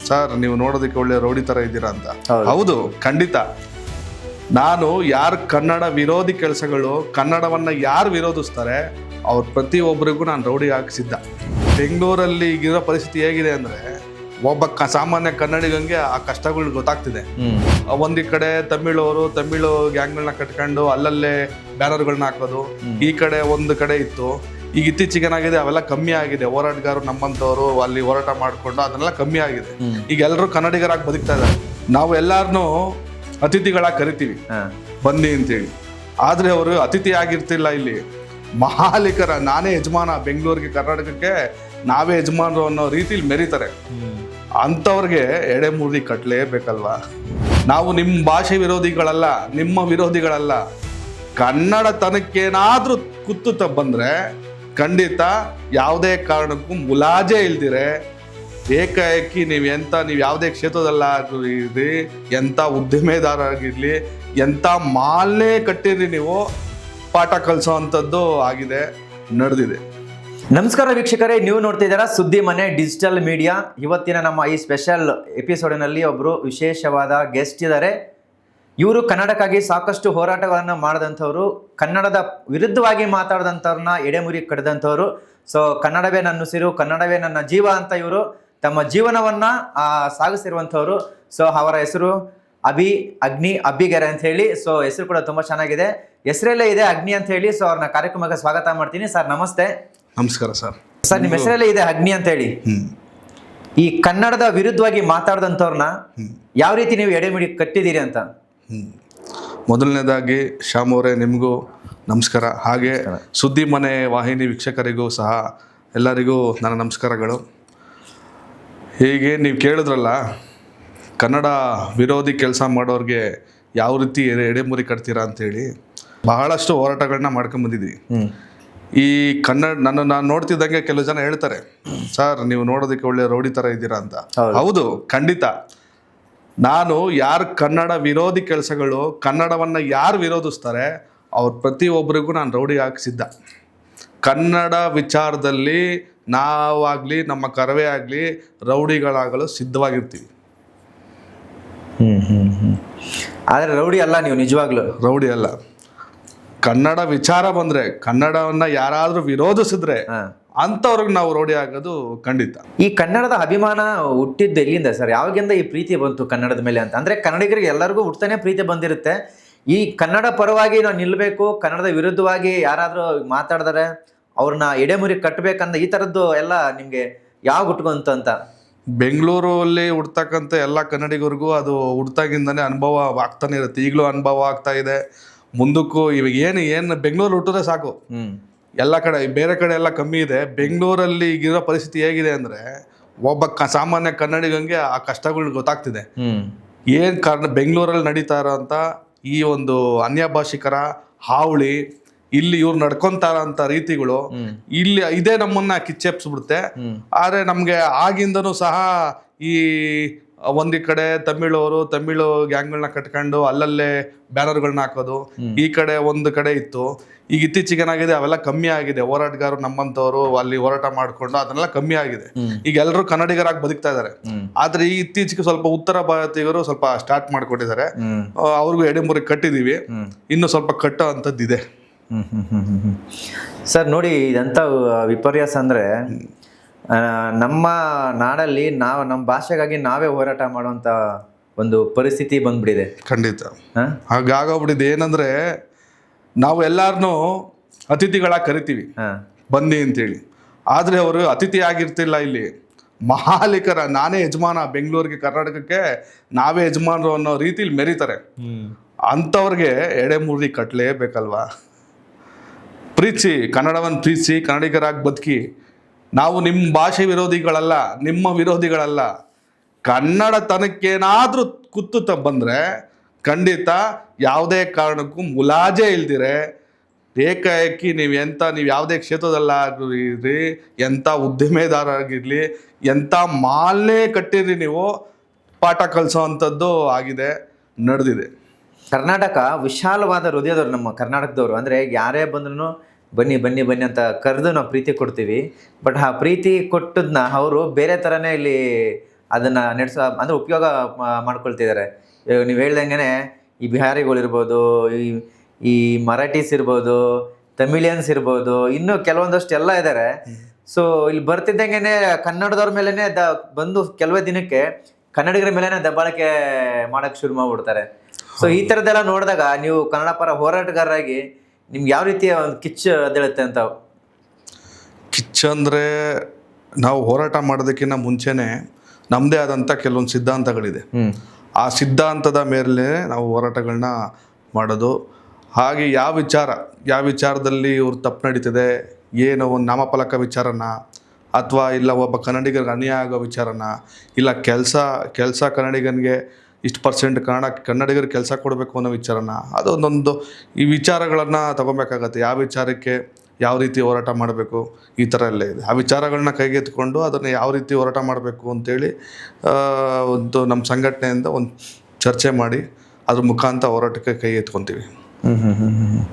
Sir ನೀವು ನೋಡೋದಕ್ಕೆ ಒಳ್ಳೆ ರೌಡಿ ತರ ಇದ್ದೀರಾ ಅಂತ. ಹೌದು, ಖಂಡಿತ. ನಾನು ಯಾರು ಕನ್ನಡ ವಿರೋಧಿ ಕೆಲಸಗಳು, ಕನ್ನಡವನ್ನ ಯಾರು ವಿರೋಧಿಸ್ತಾರೆ ಅವ್ರ ಪ್ರತಿಯೊಬ್ಬರಿಗೂ ನಾನು ರೌಡಿ ಹಾಕಿಸಿದ್ದ. ಬೆಂಗಳೂರಲ್ಲಿ ಈಗಿರೋ ಪರಿಸ್ಥಿತಿ ಹೇಗಿದೆ ಅಂದ್ರೆ ಒಬ್ಬ ಸಾಮಾನ್ಯ ಕನ್ನಡಿಗಂಗೆ ಆ ಕಷ್ಟಗಳು ಗೊತ್ತಾಗ್ತಿದೆ. ಒಂದಿ ಕಡೆ ತಮಿಳು ಗ್ಯಾಂಗ್ಗಳನ್ನ ಕಟ್ಕೊಂಡು ಅಲ್ಲಲ್ಲೇ ಬ್ಯಾನರ್ಗಳನ್ನ ಹಾಕೋದು, ಈ ಕಡೆ ಒಂದು ಕಡೆ ಇತ್ತು. ಈಗ ಇತ್ತೀಚೆಗೆ ಏನಾಗಿದೆ, ಅವೆಲ್ಲ ಕಮ್ಮಿ ಆಗಿದೆ. ಹೋರಾಟಗಾರರು ನಮ್ಮಂತವ್ರು ಅಲ್ಲಿ ಹೋರಾಟ ಮಾಡ್ಕೊಂಡು ಅದನ್ನೆಲ್ಲ ಕಮ್ಮಿ ಆಗಿದೆ. ಈಗ ಎಲ್ಲರೂ ಕನ್ನಡಿಗರಾಗಿ ಬದುಕ್ತಾ ಇದ್ದಾರೆ. ನಾವು ಎಲ್ಲಾರನ್ನೂ ಅತಿಥಿಗಳಾಗಿ ಕರಿತೀವಿ, ಬನ್ನಿ ಅಂತೇಳಿ. ಆದ್ರೆ ಅವರು ಅತಿಥಿ ಆಗಿರ್ತಿಲ್ಲ. ಇಲ್ಲಿ ಮಾಲೀಕರ, ನಾನೇ ಯಜಮಾನ, ಬೆಂಗಳೂರಿಗೆ ಕರ್ನಾಟಕಕ್ಕೆ ನಾವೇ ಯಜಮಾನರು ಅನ್ನೋ ರೀತಿಲಿ ಮೆರೀತಾರೆ. ಅಂಥವ್ರಿಗೆ ಎಡೆಮುರಿ ಕಟ್ಟಲೇಬೇಕಲ್ವಾ? ನಾವು ನಿಮ್ಮ ಭಾಷೆ ವಿರೋಧಿಗಳಲ್ಲ, ನಿಮ್ಮ ವಿರೋಧಿಗಳಲ್ಲ. ಕನ್ನಡ ತನಕ್ಕೇನಾದ್ರೂ ಕುತ್ತು ಬಂದ್ರೆ ಖಂಡಿತ ಯಾವುದೇ ಕಾರಣಕ್ಕೂ ಮುಲಾಜೆ ಇಲ್ದಿರೆ ಏಕಾಏಕಿ ನೀವು ಯಾವುದೇ ಕ್ಷೇತ್ರದಲ್ಲಾಗಿರ್ಲಿ, ಎಂಥ ಉದ್ದಿಮೆದಾರ ಆಗಿರ್ಲಿ, ಎಂಥ ಮಾಲ್ನೇ ಕಟ್ಟಿರಿ, ನೀವು ಪಾಠ ಕಲಿಸೋ ಅಂಥದ್ದು ಆಗಿದೆ, ನಡೆದಿದೆ. ನಮಸ್ಕಾರ ವೀಕ್ಷಕರೇ, ನೀವು ನೋಡ್ತಿದ್ದೀರಾ ಸುದ್ದಿ ಮನೆ ಡಿಜಿಟಲ್ ಮೀಡಿಯಾ. ಇವತ್ತಿನ ನಮ್ಮ ಈ ಸ್ಪೆಷಲ್ ಎಪಿಸೋಡಿನಲ್ಲಿ ಒಬ್ಬರು ವಿಶೇಷವಾದ ಗೆಸ್ಟ್ ಇದ್ದಾರೆ. ಇವರು ಕನ್ನಡಕ್ಕಾಗಿ ಸಾಕಷ್ಟು ಹೋರಾಟಗಳನ್ನು ಮಾಡಿದಂಥವ್ರು, ಕನ್ನಡದ ವಿರುದ್ಧವಾಗಿ ಮಾತಾಡಿದಂಥವ್ರನ್ನ ಎಡೆಮುರಿ ಕಡಿದಂಥವ್ರು. ಸೊ ಕನ್ನಡವೇ ನನ್ನ ಉಸಿರು, ಕನ್ನಡವೇ ನನ್ನ ಜೀವ ಅಂತ ಇವರು ತಮ್ಮ ಜೀವನವನ್ನು ಸಾಗಿಸಿರುವಂಥವ್ರು. ಸೊ ಅವರ ಹೆಸರು ಅಬ್ಬಿಗೆರೆ ಅಂತ ಹೇಳಿ. ಸೊ ಹೆಸರು ಕೂಡ ತುಂಬ ಚೆನ್ನಾಗಿದೆ, ಹೆಸರಲ್ಲೇ ಇದೆ ಅಗ್ನಿ ಅಂತ ಹೇಳಿ. ಸೊ ಅವ್ರನ್ನ ಕಾರ್ಯಕ್ರಮಕ್ಕೆ ಸ್ವಾಗತ ಮಾಡ್ತೀನಿ. ಸರ್ ನಮಸ್ತೆ. ನಮಸ್ಕಾರ ಸರ್. ಸರ್ ನಿಮ್ಮ ಹೆಸರಲ್ಲೇ ಇದೆ ಅಗ್ನಿ ಅಂತ ಹೇಳಿ. ಈ ಕನ್ನಡದ ವಿರುದ್ಧವಾಗಿ ಮಾತಾಡಿದಂಥವ್ರನ್ನ ಯಾವ ರೀತಿ ನೀವು ಎಡೆಮಿಡಿ ಕಟ್ಟಿದ್ದೀರಿ ಅಂತ? ಮೊದಲನೇದಾಗಿ ಶ್ಯಾಮ್ ಅವರೇ, ನಿಮಗೂ ನಮಸ್ಕಾರ. ಹಾಗೆ ಸುದ್ದಿ ಮನೆ ವಾಹಿನಿ ವೀಕ್ಷಕರಿಗೂ ಸಹ ಎಲ್ಲರಿಗೂ ನನ್ನ ನಮಸ್ಕಾರಗಳು. ಹೀಗೆ ನೀವು ಕೇಳಿದ್ರಲ್ಲ, ಕನ್ನಡ ವಿರೋಧಿ ಕೆಲಸ ಮಾಡೋರಿಗೆ ಯಾವ ರೀತಿ ಎಡೆಮುರಿ ಕಟ್ತೀರಾ ಅಂತೇಳಿ ಬಹಳಷ್ಟು ಹೋರಾಟಗಳನ್ನ ಮಾಡ್ಕೊಂಬಂದಿದ್ವಿ. ಈ ನಾನು ನೋಡ್ತಿದ್ದಂಗೆ ಕೆಲವು ಜನ ಹೇಳ್ತಾರೆ, ಸರ್ ನೀವು ನೋಡೋದಕ್ಕೆ ಒಳ್ಳೆ ರೌಡಿ ಥರ ಇದ್ದೀರಾ ಅಂತ. ಹೌದು, ಖಂಡಿತ. ನಾನು ಯಾರು ಕನ್ನಡ ವಿರೋಧಿ ಕೆಲಸಗಳು, ಕನ್ನಡವನ್ನು ಯಾರು ವಿರೋಧಿಸ್ತಾರೆ ಅವ್ರ ಪ್ರತಿಯೊಬ್ಬರಿಗೂ ನಾನು ರೌಡಿ ಹಾಕಿಸಿದ್ದ. ಕನ್ನಡ ವಿಚಾರದಲ್ಲಿ ನಾವಾಗಲಿ ನಮ್ಮ ಕರವೇ ಆಗಲಿ ರೌಡಿಗಳಾಗಲು ಸಿದ್ಧವಾಗಿರ್ತೀವಿ. ಆದರೆ ರೌಡಿ ಅಲ್ಲ ನೀವು, ನಿಜವಾಗ್ಲೂ ರೌಡಿ ಅಲ್ಲ. ಕನ್ನಡ ವಿಚಾರ ಬಂದರೆ, ಕನ್ನಡವನ್ನು ಯಾರಾದರೂ ವಿರೋಧಿಸಿದ್ರೆ ಅಂಥವ್ರಿಗೆ ನಾವು ರೌಡಿ ಆಗೋದು ಖಂಡಿತ. ಈ ಕನ್ನಡದ ಅಭಿಮಾನ ಹುಟ್ಟಿದ್ದು ಎಲ್ಲಿಂದ ಸರ್? ಯಾವಾಗಿಂದ ಈ ಪ್ರೀತಿ ಬಂತು ಕನ್ನಡದ ಮೇಲೆ ಅಂತ? ಅಂದರೆ ಕನ್ನಡಿಗರಿಗೆ ಎಲ್ಲರಿಗೂ ಹುಟ್ಟತಾನೆ ಪ್ರೀತಿ ಬಂದಿರುತ್ತೆ. ಈ ಕನ್ನಡ ಪರವಾಗಿ ನಾವು ನಿಲ್ಲಬೇಕು, ಕನ್ನಡದ ವಿರುದ್ಧವಾಗಿ ಯಾರಾದರೂ ಮಾತಾಡಿದರೆ ಅವ್ರನ್ನ ಎಡೆಮುರಿ ಕಟ್ಟಬೇಕಂದ ಈ ಥರದ್ದು ಎಲ್ಲ ನಿಮಗೆ ಯಾವ ಹುಟ್ಕೊಂತು ಅಂತ? ಬೆಂಗಳೂರಲ್ಲಿ ಹುಡ್ತಕ್ಕಂಥ ಎಲ್ಲ ಕನ್ನಡಿಗರಿಗೂ ಅದು ಹುಡ್ತಾಗಿಂದನೇ ಅನುಭವ ಆಗ್ತಾನೆ ಇರುತ್ತೆ. ಈಗಲೂ ಅನುಭವ ಆಗ್ತಾ ಇದೆ, ಮುಂದಕ್ಕೂ. ಇವಾಗ ಏನು ಬೆಂಗಳೂರು ಹುಟ್ಟಿದ್ರೆ ಸಾಕು, ಎಲ್ಲ ಕಡೆ, ಬೇರೆ ಕಡೆ ಎಲ್ಲ ಕಮ್ಮಿ ಇದೆ. ಬೆಂಗಳೂರಲ್ಲಿ ಈಗಿರೋ ಪರಿಸ್ಥಿತಿ ಹೇಗಿದೆ ಅಂದರೆ ಒಬ್ಬ ಸಾಮಾನ್ಯ ಕನ್ನಡಿಗಂಗೆ ಆ ಕಷ್ಟಗಳು ಗೊತ್ತಾಗ್ತಿದೆ. ಏನು ಕಾರಣ, ಬೆಂಗಳೂರಲ್ಲಿ ನಡೀತಾ ಇರೋಂಥ ಈ ಒಂದು ಅನ್ಯ ಭಾಷಿಕರ ಹಾವಳಿ, ಇಲ್ಲಿ ಇವ್ರು ನಡ್ಕೊಂತಾರಂಥ ರೀತಿಗಳು, ಇಲ್ಲಿ ಇದೇ ನಮ್ಮನ್ನ ಕಿಚ್ಚೆಪ್ಸ್ಬಿಡುತ್ತೆ. ಆದರೆ ನಮಗೆ ಆಗಿಂದನೂ ಸಹ ಈ ಒಂದಿ ಕಡೆ ತಮಿಳು ಗ್ಯಾಂಗ್ಗಳನ್ನ ಕಟ್ಕೊಂಡು ಅಲ್ಲಲ್ಲೇ ಬ್ಯಾನರ್ಗಳನ್ನ ಹಾಕೋದು, ಈ ಕಡೆ ಒಂದು ಕಡೆ ಇತ್ತು. ಈಗ ಇತ್ತೀಚೆಗೆ ಏನಾಗಿದೆ, ಅವೆಲ್ಲ ಕಮ್ಮಿ ಆಗಿದೆ. ಹೋರಾಟಗಾರರು ನಮ್ಮಂತವ್ರು ಅಲ್ಲಿ ಹೋರಾಟ ಮಾಡ್ಕೊಂಡು ಅದನ್ನೆಲ್ಲ ಕಮ್ಮಿ ಆಗಿದೆ. ಈಗ ಎಲ್ಲರೂ ಕನ್ನಡಿಗರಾಗಿ ಬದುಕ್ತಾ ಇದ್ದಾರೆ. ಆದ್ರೆ ಈ ಇತ್ತೀಚೆಗೆ ಸ್ವಲ್ಪ ಉತ್ತರ ಭಾರತೀಯರು ಸ್ವಲ್ಪ ಸ್ಟಾರ್ಟ್ ಮಾಡ್ಕೊಟ್ಟಿದ್ದಾರೆ. ಅವ್ರಿಗೂ ಎಡೆಮುರಿ ಕಟ್ಟಿದೀವಿ, ಇನ್ನು ಸ್ವಲ್ಪ ಕಟ್ಟೋ ಅಂಥದ್ದಿದೆ. ಸರ್ ನೋಡಿ, ಇದಂತ ವಿಪರ್ಯಾಸ ಅಂದ್ರೆ ನಮ್ಮ ನಾಡಲ್ಲಿ ನಮ್ಮ ಭಾಷೆಗಾಗಿ ನಾವೇ ಹೋರಾಟ ಮಾಡುವಂತ ಒಂದು ಪರಿಸ್ಥಿತಿ ಬಂದ್ಬಿಟ್ಟಿದೆ. ಖಂಡಿತ ಹಾಗಾಗೋಗ್ಬಿಟ್ಟಿದೆ. ಏನಂದ್ರೆ ನಾವು ಎಲ್ಲಾರನ್ನೂ ಅತಿಥಿಗಳಾಗಿ ಕರಿತೀವಿ, ಬನ್ನಿ ಅಂತೇಳಿ. ಆದ್ರೆ ಅವರು ಅತಿಥಿ ಆಗಿರ್ತಿಲ್ಲ. ಇಲ್ಲಿ ಮಾಲೀಕರ, ನಾನೇ ಯಜಮಾನ, ಬೆಂಗಳೂರಿಗೆ ಕರ್ನಾಟಕಕ್ಕೆ ನಾವೇ ಯಜಮಾನರು ಅನ್ನೋ ರೀತಿಲಿ ಮೆರೀತಾರೆ. ಅಂಥವ್ರಿಗೆ ಎಡೆಮುರಿ ಕಟ್ಟಲೇಬೇಕಲ್ವಾ? ಪ್ರೀತಿಸಿ, ಕನ್ನಡವನ್ನು ಪ್ರೀತಿಸಿ, ಕನ್ನಡಿಗರಾಗಿ ಬದುಕಿ. ನಾವು ನಿಮ್ಮ ಭಾಷೆ ವಿರೋಧಿಗಳಲ್ಲ, ನಿಮ್ಮ ವಿರೋಧಿಗಳಲ್ಲ. ಕನ್ನಡ ತನಕ್ಕೇನಾದ್ರೂ ಕುತ್ತು ಬಂದರೆ ಖಂಡಿತ ಯಾವುದೇ ಕಾರಣಕ್ಕೂ ಮುಲಾಜೆ ಇಲ್ದಿರೆ ಏಕಾಏಕಿ ನೀವು ಯಾವುದೇ ಕ್ಷೇತ್ರದಲ್ಲಾಗಿರ್ಲಿ, ಎಂಥ ಉದ್ದಿಮೆದಾರ ಆಗಿರಲಿ, ಎಂಥ ಮಾಲ್ನೇ ಕಟ್ಟಿರಿ, ನೀವು ಪಾಠ ಕಲಿಸೋ ಅಂಥದ್ದು ಆಗಿದೆ, ನಡೆದಿದೆ. ಕರ್ನಾಟಕ ವಿಶಾಲವಾದ ಹೃದಯದವರು ನಮ್ಮ ಕರ್ನಾಟಕದವರು. ಅಂದರೆ ಯಾರೇ ಬಂದ್ರೂ ಬನ್ನಿ ಬನ್ನಿ ಬನ್ನಿ ಅಂತ ಕರೆದು ನಾವು ಪ್ರೀತಿ ಕೊಡ್ತೀವಿ. ಬಟ್ ಆ ಪ್ರೀತಿ ಕೊಟ್ಟದನ್ನ ಅವರು ಬೇರೆ ಥರನೇ ಇಲ್ಲಿ ಅದನ್ನು ಅಂದರೆ ಉಪಯೋಗ ಮಾಡ್ಕೊಳ್ತಿದ್ದಾರೆ. ಇವಾಗ ನೀವು ಹೇಳ್ದಂಗೆ ಈ ಬಿಹಾರಿಗಳಿರ್ಬೋದು, ಈ ಮರಾಠೀಸ್ ಇರ್ಬೋದು, ತಮಿಳಿಯನ್ಸ್ ಇರ್ಬೋದು, ಇನ್ನೂ ಕೆಲವೊಂದಷ್ಟು ಎಲ್ಲ ಇದ್ದಾರೆ. ಸೊ ಇಲ್ಲಿ ಬರ್ತಿದ್ದಂಗೆ ಕನ್ನಡದವ್ರ ಮೇಲೇ ಬಂದು ಕೆಲವೇ ದಿನಕ್ಕೆ ಕನ್ನಡಿಗರ ಮೇಲೇ ದಬ್ಬಾಳಿಕೆ ಮಾಡೋಕ್ಕೆ ಶುರು ಮಾಡ್ಬಿಡ್ತಾರೆ. ಸೊ ಈ ಥರದ್ದೆಲ್ಲ ನೋಡಿದಾಗ ನೀವು ಕನ್ನಡ ಪರ ಹೋರಾಟಗಾರರಾಗಿ ನಿಮ್ಗೆ ಯಾವ ರೀತಿಯ ಒಂದು ಕಿಚ್ಚು ಅದೇಳುತ್ತೆ ಅಂತ? ಕಿಚ್ಚು ಅಂದರೆ ನಾವು ಹೋರಾಟ ಮಾಡೋದಕ್ಕಿಂತ ಮುಂಚೆನೇ ನಮ್ಮದೇ ಆದಂಥ ಕೆಲವೊಂದು ಸಿದ್ಧಾಂತಗಳಿದೆ. ಆ ಸಿದ್ಧಾಂತದ ಮೇಲೆ ನಾವು ಹೋರಾಟಗಳನ್ನ ಮಾಡೋದು. ಹಾಗೆ ಯಾವ ವಿಚಾರದಲ್ಲಿ ಇವ್ರು ತಪ್ಪು ನಡೀತಿದೆ, ಏನೋ ಒಂದು ನಾಮಫಲಕ ವಿಚಾರನ, ಅಥವಾ ಇಲ್ಲ ಒಬ್ಬ ಕನ್ನಡಿಗರಿಗೆ ಅನ್ಯಾಯ ಆಗೋ ವಿಚಾರನ, ಇಲ್ಲ ಕೆಲಸ ಕನ್ನಡಿಗನಿಗೆ ಇಷ್ಟು % ಕನ್ನಡಿಗರಿಗೆ ಕೆಲಸ ಕೊಡಬೇಕು ಅನ್ನೋ ವಿಚಾರನ, ಅದೊಂದೊಂದು ಈ ವಿಚಾರಗಳನ್ನು ತಗೊಬೇಕಾಗತ್ತೆ. ಯಾವ ವಿಚಾರಕ್ಕೆ ಯಾವ ರೀತಿ ಹೋರಾಟ ಮಾಡಬೇಕು, ಈ ಥರ ಎಲ್ಲ ಇದೆ. ಆ ವಿಚಾರಗಳನ್ನ ಕೈಗೆತ್ತಿಕೊಂಡು ಅದನ್ನು ಯಾವ ರೀತಿ ಹೋರಾಟ ಮಾಡಬೇಕು ಅಂತೇಳಿ ಒಂದು ನಮ್ಮ ಸಂಘಟನೆಯಿಂದ ಒಂದು ಚರ್ಚೆ ಮಾಡಿ ಅದ್ರ ಮುಖಾಂತರ ಹೋರಾಟಕ್ಕೆ ಕೈ ಎತ್ಕೊತೀವಿ.